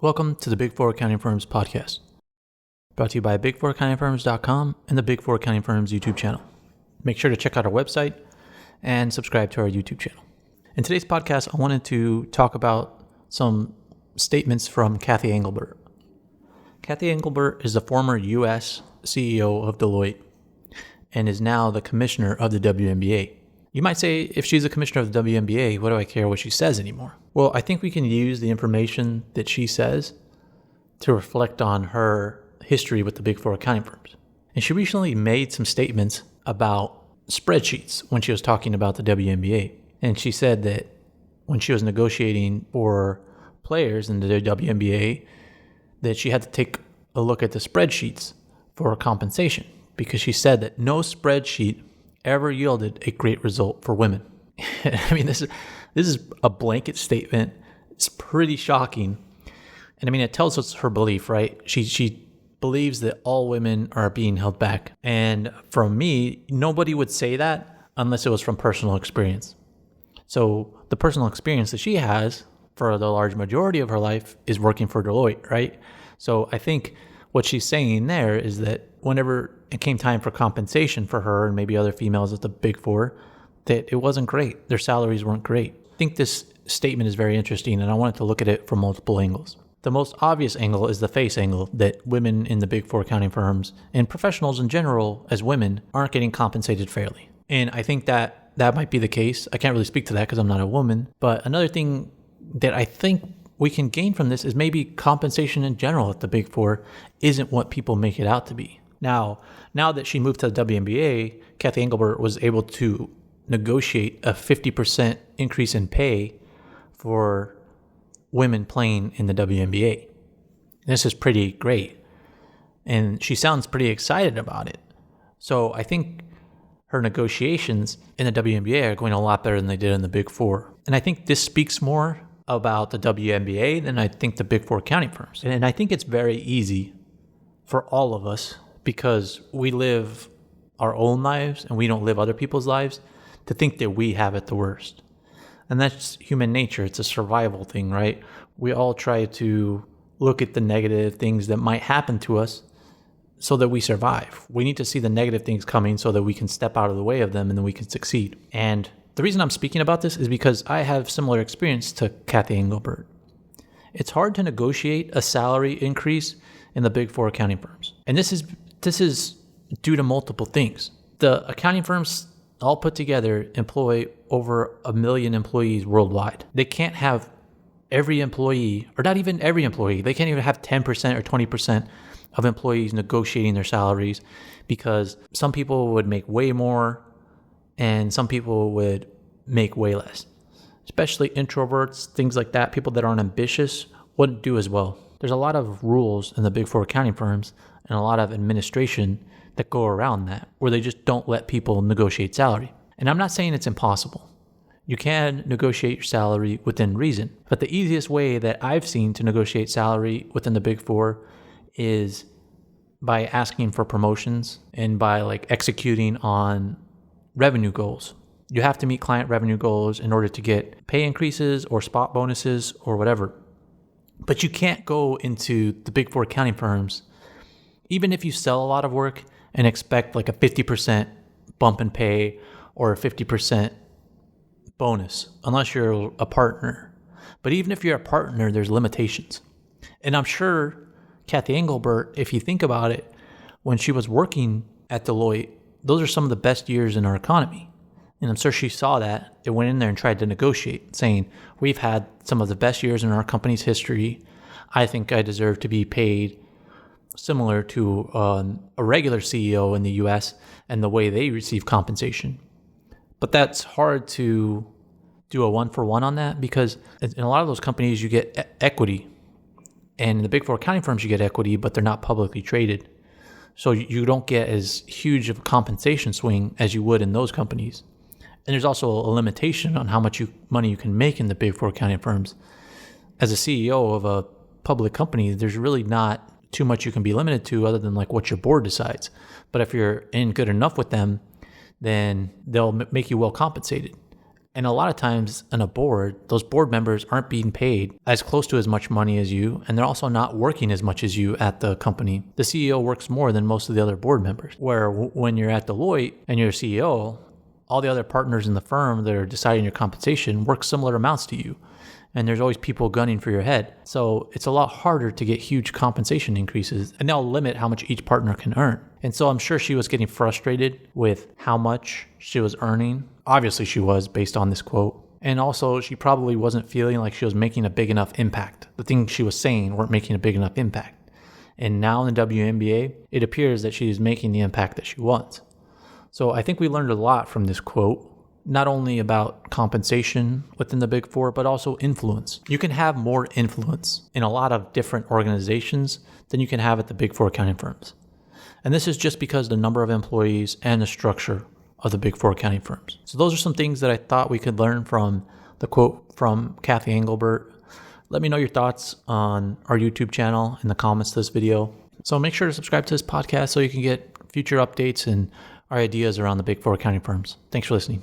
Welcome to the Big Four Accounting Firms podcast, brought to you by big4accountingfirms.com and the Big Four Accounting Firms YouTube channel. Make sure to check out our website and subscribe to our YouTube channel. In today's podcast, I wanted to talk about some statements from Cathy Engelbert. Cathy Engelbert is the former U.S. CEO of Deloitte and is now the commissioner of the WNBA. You might say, if she's a commissioner of the WNBA, what do I care what she says anymore? Well, I think we can use the information that she says to reflect on her history with the Big Four accounting firms. And she recently made some statements about spreadsheets when she was talking about the WNBA. And she said that when she was negotiating for players in the WNBA, that she had to take a look at the spreadsheets for compensation, because she said that no spreadsheet ever yielded a great result for women. I mean, this is a blanket statement. It's pretty shocking. And I mean, it tells us her belief, right? She believes that all women are being held back. And from me, nobody would say that unless it was from personal experience. So the personal experience that she has for the large majority of her life is working for Deloitte, right? So I think what she's saying there is that whenever it came time for compensation for her and maybe other females at the Big Four, that it wasn't great. Their salaries weren't great. I think this statement is very interesting, and I wanted to look at it from multiple angles. The most obvious angle is the face angle, that women in the Big Four accounting firms and professionals in general as women aren't getting compensated fairly. And I think that might be the case. I can't really speak to that because I'm not a woman. But another thing that I think we can gain from this is maybe compensation in general at the Big Four isn't what people make it out to be. Now that she moved to the WNBA, Cathy Engelbert was able to negotiate a 50% increase in pay for women playing in the WNBA. This is pretty great. And she sounds pretty excited about it. So I think her negotiations in the WNBA are going a lot better than they did in the Big Four. And I think this speaks more about the WNBA than I think the Big Four accounting firms. And I think it's very easy for all of us, because we live our own lives and we don't live other people's lives, to think that we have it the worst. And that's human nature. It's a survival thing, right? We all try to look at the negative things that might happen to us so that we survive. We need to see the negative things coming so that we can step out of the way of them and then we can succeed. And the reason I'm speaking about this is because I have similar experience to Cathy Engelbert. It's hard to negotiate a salary increase in the Big Four accounting firms. And this is due to multiple things. The accounting firms all put together employ over 1 million employees worldwide. They can't have every employee, or not even every employee, they can't even have 10% or 20% of employees negotiating their salaries, because some people would make way more and some people would make way less. Especially introverts, things like that, people that aren't ambitious wouldn't do as well. There's a lot of rules in the Big Four accounting firms and a lot of administration that go around that, where they just don't let people negotiate salary. And I'm not saying it's impossible. You can negotiate your salary within reason. But the easiest way that I've seen to negotiate salary within the Big Four is by asking for promotions and by executing on revenue goals. You have to meet client revenue goals in order to get pay increases or spot bonuses or whatever. But you can't go into the Big Four accounting firms, even if you sell a lot of work, and expect a 50% bump in pay or a 50% bonus, unless you're a partner. But even if you're a partner, there's limitations. And I'm sure Cathy Engelbert, if you think about it, when she was working at Deloitte, those are some of the best years in our economy. And I'm sure she saw that and went in there and tried to negotiate, saying, we've had some of the best years in our company's history. I think I deserve to be paid similar to a regular CEO in the US and the way they receive compensation. But that's hard to do a one-for-one on that, because in a lot of those companies you get equity. And in the Big Four accounting firms you get equity, but they're not publicly traded. So you don't get as huge of a compensation swing as you would in those companies. And there's also a limitation on how much money you can make in the Big Four accounting firms. As a CEO of a public company, there's really not too much you can be limited to other than what your board decides. But if you're in good enough with them, then they'll make you well compensated. And a lot of times on a board, those board members aren't being paid as close to as much money as you, and they're also not working as much as you at the company. The CEO works more than most of the other board members, where when you're at Deloitte and you're a CEO, all the other partners in the firm that are deciding your compensation work similar amounts to you. And there's always people gunning for your head. So it's a lot harder to get huge compensation increases, and they'll limit how much each partner can earn. And so I'm sure she was getting frustrated with how much she was earning. Obviously she was, based on this quote. And also she probably wasn't feeling like she was making a big enough impact. The things she was saying weren't making a big enough impact. And now in the WNBA, it appears that she is making the impact that she wants. So I think we learned a lot from this quote. Not only about compensation within the Big Four, but also influence. You can have more influence in a lot of different organizations than you can have at the Big Four accounting firms. And this is just because the number of employees and the structure of the Big Four accounting firms. So those are some things that I thought we could learn from the quote from Cathy Engelbert. Let me know your thoughts on our YouTube channel in the comments to this video. So make sure to subscribe to this podcast so you can get future updates and our ideas around the Big Four accounting firms. Thanks for listening.